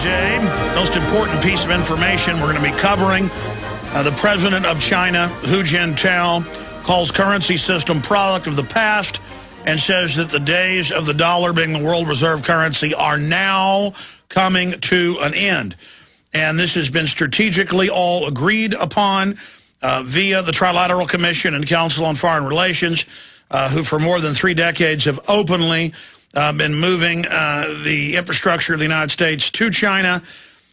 today. Most important piece of information we're going to be covering. The president of China, Hu Jintao, calls currency system product of the past and says that the days of the dollar being the world reserve currency are now coming to an end. And this has been strategically all agreed upon via the Trilateral Commission and Council on Foreign Relations, who for more than 3 decades have openly been moving the infrastructure of the United States to China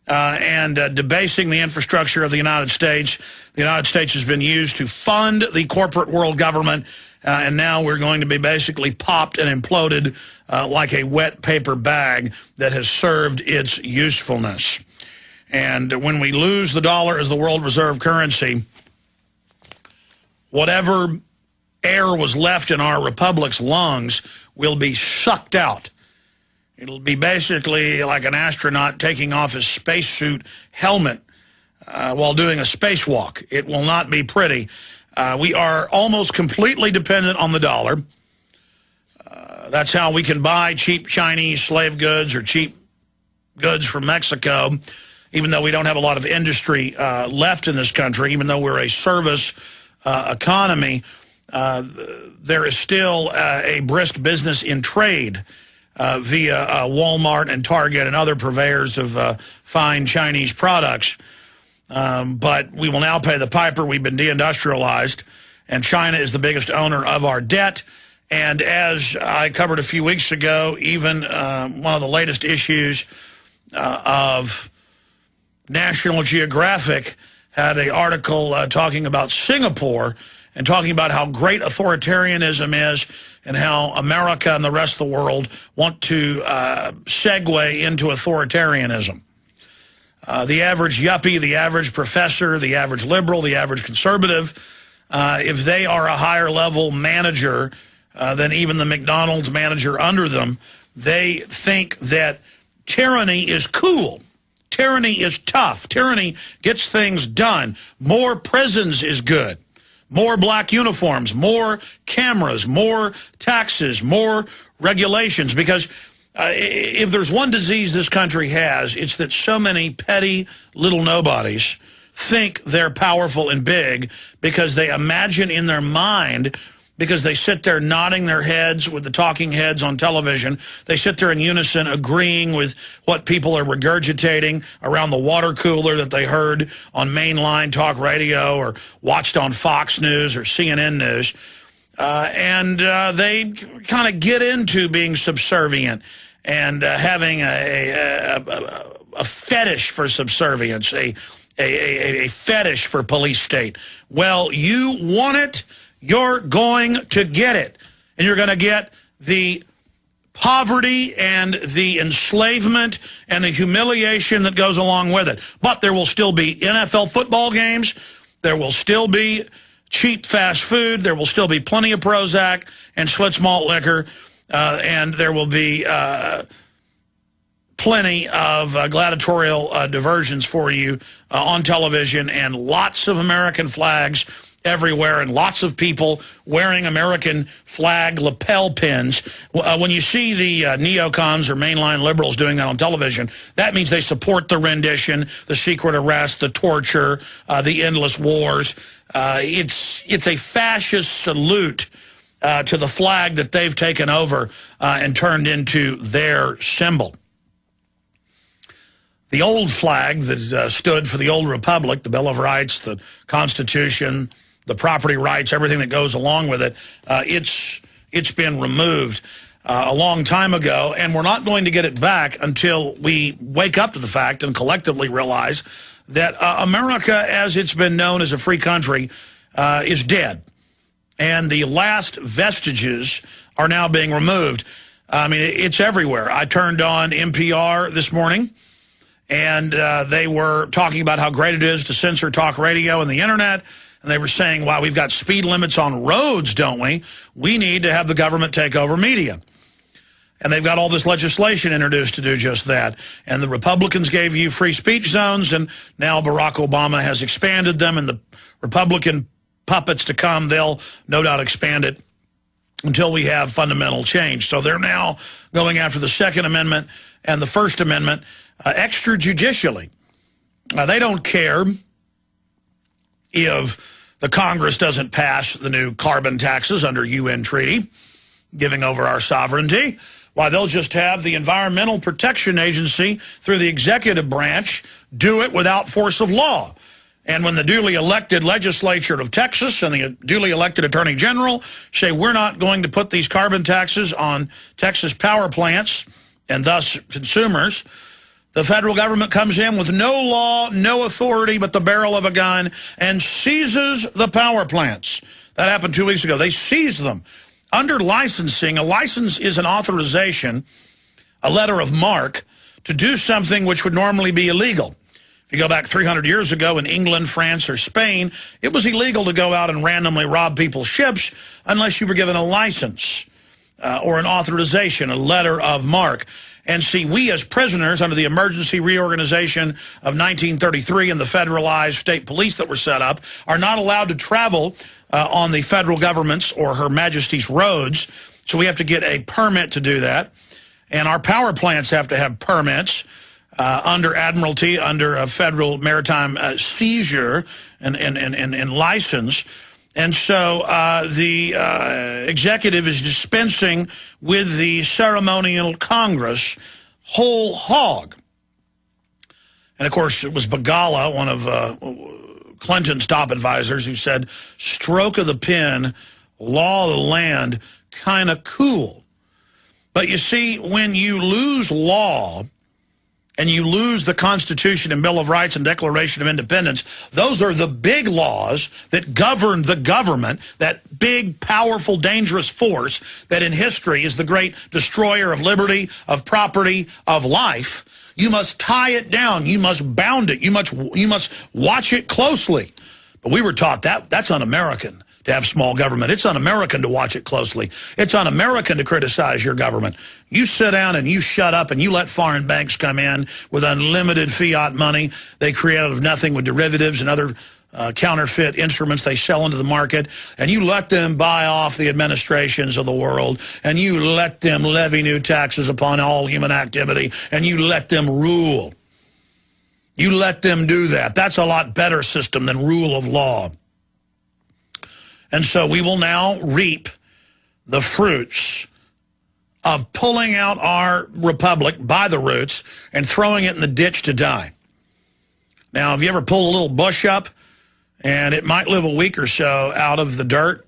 and debasing the infrastructure of the United States. The United States has been used to fund the corporate world government, and now we're going to be basically popped and imploded like a wet paper bag that has served its usefulness. And when we lose the dollar as the world reserve currency, whatever air was left in our republic's lungs will be sucked out. It'll be basically like an astronaut taking off his spacesuit helmet while doing a spacewalk. It will not be pretty. We are almost completely dependent on the dollar. That's how we can buy cheap Chinese slave goods or cheap goods from Mexico, even though we don't have a lot of industry left in this country, even though we're a service economy. There is still a brisk business in trade via Walmart and Target and other purveyors of fine Chinese products. But we will now pay the piper. We've been deindustrialized, and China is the biggest owner of our debt. And as I covered a few weeks ago, even one of the latest issues of National Geographic had an article talking about Singapore and talking about how great authoritarianism is and how America and the rest of the world want to segue into authoritarianism. The average yuppie, the average professor, the average liberal, the average conservative, if they are a higher level manager than even the McDonald's manager under them, they think that tyranny is cool. Tyranny is tough. Tyranny gets things done. More prisons is good. More black uniforms, more cameras, more taxes, more regulations. Because if there's one disease this country has, it's that so many petty little nobodies think they're powerful and big because they imagine in their mind, because they sit there nodding their heads with the talking heads on television. They sit there in unison agreeing with what people are regurgitating around the water cooler that they heard on mainline talk radio or watched on Fox News or CNN News. And they kind of get into being subservient and having a fetish for subservience, a fetish for police state. Well, you want it, you're going to get it. And you're going to get the poverty and the enslavement and the humiliation that goes along with it. But there will still be NFL football games. There will still be cheap fast food. There will still be plenty of Prozac and Schlitz malt liquor. And there will be plenty of gladiatorial diversions for you on television, and lots of American flags everywhere, and lots of people wearing American flag lapel pins. When you see the neocons or mainline liberals doing that on television, that means they support the rendition, the secret arrest, the torture, the endless wars. It's a fascist salute to the flag that they've taken over and turned into their symbol. The old flag that stood for the old republic, the Bill of Rights, the Constitution, the property rights, everything that goes along with it, it's been removed a long time ago, and we're not going to get it back until we wake up to the fact and collectively realize that America, as it's been known as a free country, is dead. And the last vestiges are now being removed. I mean, it's everywhere. I turned on NPR this morning, and they were talking about how great it is to censor talk radio and the internet. And they were saying, wow, we've got speed limits on roads, don't we? We need to have the government take over media. And they've got all this legislation introduced to do just that. And the Republicans gave you free speech zones, and now Barack Obama has expanded them, and the Republican puppets to come, they'll no doubt expand it until we have fundamental change. So they're now going after the Second Amendment and the First Amendment. extrajudicially. They don't care if the Congress doesn't pass the new carbon taxes under UN treaty, giving over our sovereignty. Why, they'll just have the Environmental Protection Agency through the executive branch do it without force of law. And when the duly elected legislature of Texas and the duly elected attorney general say we're not going to put these carbon taxes on Texas power plants and thus consumers, the federal government comes in with no law, no authority but the barrel of a gun and seizes the power plants. That happened 2 weeks ago. They seized them. Under licensing, a license is an authorization, a letter of marque, to do something which would normally be illegal. If you go back 300 years ago in England, France, or Spain, it was illegal to go out and randomly rob people's ships unless you were given a license or an authorization, a letter of marque. And see, we as prisoners under the emergency reorganization of 1933 and the federalized state police that were set up are not allowed to travel on the federal government's or Her Majesty's roads. So we have to get a permit to do that. And our power plants have to have permits under Admiralty, under a federal maritime seizure and license. And so the executive is dispensing with the ceremonial Congress whole hog. And, of course, it was Begala, one of Clinton's top advisors, who said, stroke of the pen, law of the land, kind of cool. But you see, when you lose law and you lose the Constitution and Bill of Rights and Declaration of Independence, those are the big laws that govern the government, that big, powerful, dangerous force that in history is the great destroyer of liberty, of property, of life. You must tie it down. You must bound it. You must watch it closely. But we were taught that's un-American to have small government. It's un-American to watch it closely. It's un-American to criticize your government. You sit down and you shut up and you let foreign banks come in with unlimited fiat money they create out of nothing with derivatives and other counterfeit instruments they sell into the market, and you let them buy off the administrations of the world, and you let them levy new taxes upon all human activity, and you let them rule. You let them do that. That's a lot better system than rule of law. And so we will now reap the fruits of pulling out our republic by the roots and throwing it in the ditch to die. Now, have you ever pulled a little bush up, and it might live a week or so out of the dirt,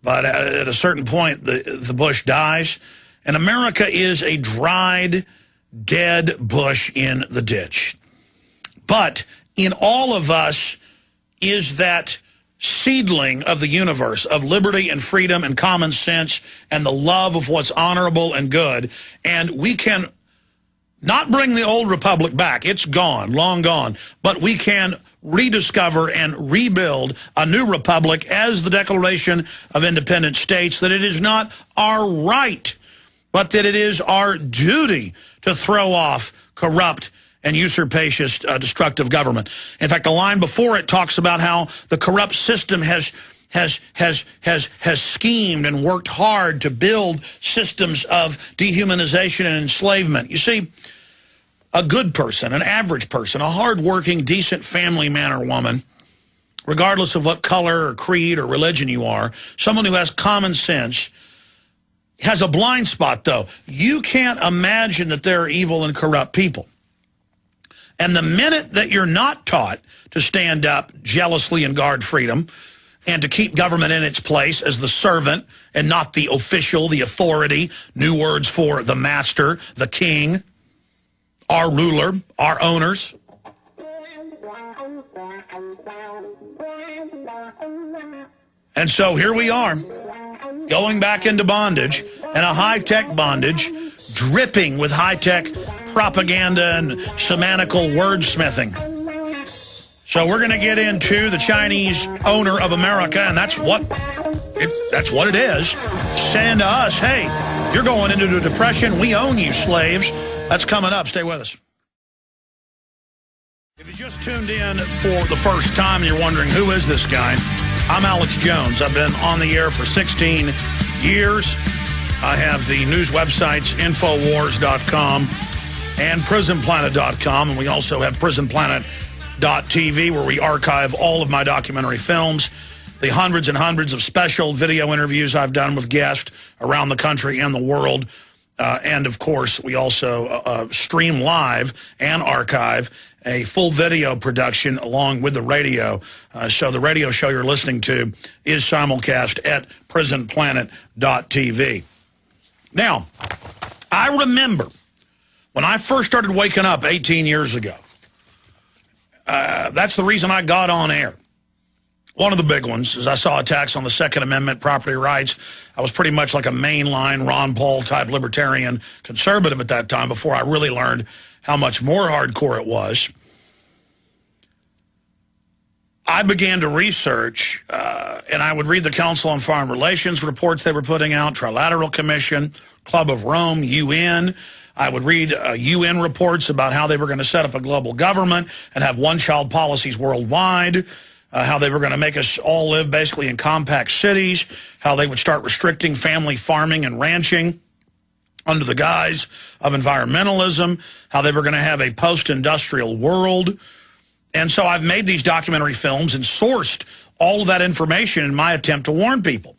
but at a certain point, the bush dies? And America is a dried, dead bush in the ditch. But in all of us is that seedling of the universe, of liberty and freedom and common sense and the love of what's honorable and good. And we can not bring the old republic back. It's gone, long gone. But we can rediscover and rebuild a new republic as the Declaration of Independence states, that it is not our right, but that it is our duty to throw off corrupt and usurpacious, destructive government. In fact, the line before it talks about how the corrupt system has schemed and worked hard to build systems of dehumanization and enslavement. You see, a good person, an average person, a hardworking, decent family man or woman, regardless of what color or creed or religion you are, someone who has common sense, has a blind spot, though. You can't imagine that there are evil and corrupt people. And the minute that you're not taught to stand up jealously and guard freedom and to keep government in its place as the servant and not the official, the authority, new words for the master, the king, our ruler, our owners. And so here we are, going back into bondage, and a high-tech bondage, dripping with high-tech propaganda and semantical wordsmithing. So we're going to get into the Chinese owner of America, and that's what it is, saying to us, hey, you're going into the depression, we own you, slaves. That's coming up. Stay with us. If you just tuned in for the first time and you're wondering, who is this guy? I'm Alex Jones. I've been on the air for 16 years. I have the news websites, Infowars.com and prisonplanet.com. And we also have prisonplanet.tv, where we archive all of my documentary films, the hundreds and hundreds of special video interviews I've done with guests around the country and the world. And, of course, we also stream live and archive a full video production along with the radio. So the radio show you're listening to is simulcast at prisonplanet.tv. Now, I remember when I first started waking up 18 years ago, that's the reason I got on air. One of the big ones is I saw attacks on the Second Amendment, property rights. I was pretty much like a mainline Ron Paul type libertarian conservative at that time before I really learned how much more hardcore it was. I began to research, and I would read the Council on Foreign Relations reports they were putting out, Trilateral Commission, Club of Rome, UN. I would read UN reports about how they were going to set up a global government and have one-child policies worldwide, how they were going to make us all live basically in compact cities, how they would start restricting family farming and ranching under the guise of environmentalism, how they were going to have a post-industrial world. And so I've made these documentary films and sourced all of that information in my attempt to warn people.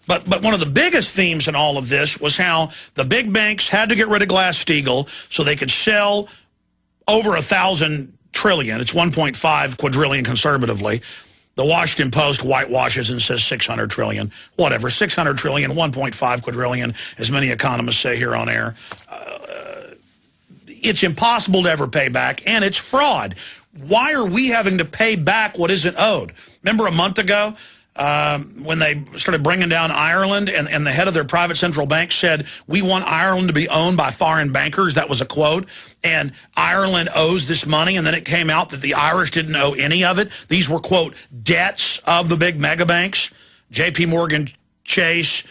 But one of the biggest themes in all of this was how the big banks had to get rid of Glass-Steagall so they could sell over 1,000 trillion. It's 1.5 quadrillion conservatively. The Washington Post whitewashes and says 600 trillion. Whatever, 600 trillion, 1.5 quadrillion, as many economists say here on air. It's impossible to ever pay back, and it's fraud. Why are we having to pay back what isn't owed? Remember a month ago when they started bringing down Ireland and the head of their private central bank said, we want Ireland to be owned by foreign bankers? That was a quote. And Ireland owes this money, and then it came out that the Irish didn't owe any of it. These were, quote, debts of the big mega banks. J.P. Morgan Chase,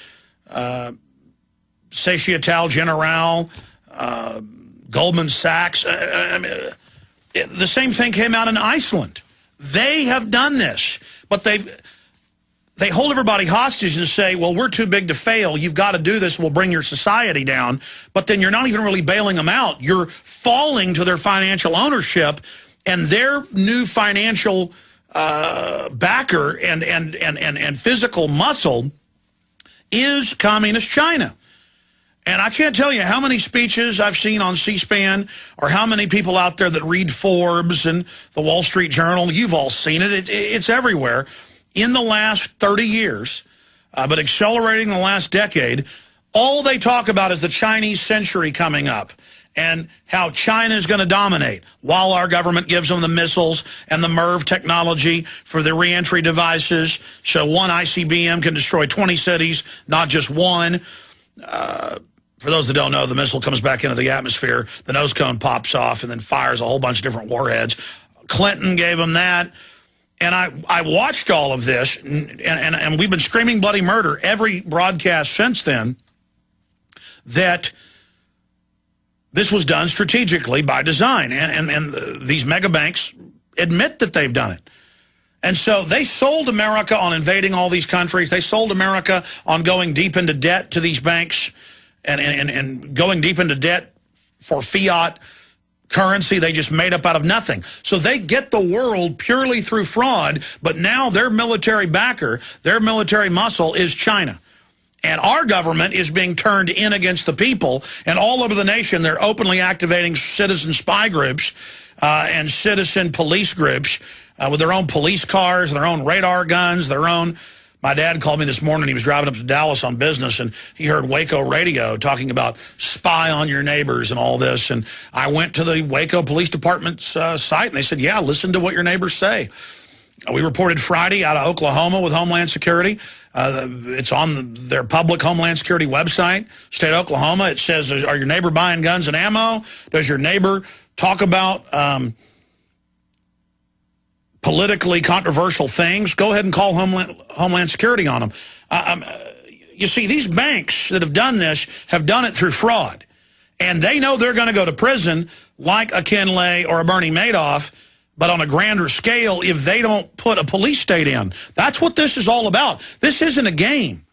Societe Generale, Goldman Sachs. The same thing came out in Iceland. They have done this, but they hold everybody hostage and say, well, we're too big to fail. You've got to do this. We'll bring your society down. But then you're not even really bailing them out. You're falling to their financial ownership, and their new financial backer and physical muscle is Communist China. And I can't tell you how many speeches I've seen on C-SPAN or how many people out there that read Forbes and the Wall Street Journal. You've all seen it. It's everywhere. In the last 30 years, but accelerating the last decade, all they talk about is the Chinese century coming up and how China is going to dominate while our government gives them the missiles and the MIRV technology for their reentry devices. So one ICBM can destroy 20 cities, not just one. For those that don't know, the missile comes back into the atmosphere, the nose cone pops off, and then fires a whole bunch of different warheads. Clinton gave them that. And I watched all of this, and we've been screaming bloody murder every broadcast since then, that this was done strategically by design. And these mega banks admit that they've done it. And so they sold America on invading all these countries. They sold America on going deep into debt to these banks and going deep into debt for fiat currency they just made up out of nothing. So they get the world purely through fraud, but now their military backer, their military muscle is China. And our government is being turned in against the people, and all over the nation they're openly activating citizen spy groups and citizen police groups with their own police cars, their own radar guns, their own... My dad called me this morning. He was driving up to Dallas on business, and he heard Waco radio talking about spy on your neighbors and all this. And I went to the Waco Police Department's site, and they said, yeah, listen to what your neighbors say. We reported Friday out of Oklahoma with Homeland Security. It's on their public Homeland Security website, state of Oklahoma. It says, are your neighbor buying guns and ammo? Does your neighbor talk about... politically controversial things? Go ahead and call Homeland Security on them. You see, these banks that have done this have done it through fraud. And they know they're going to go to prison like a Ken Lay or a Bernie Madoff, but on a grander scale if they don't put a police state in. That's what this is all about. This isn't a game.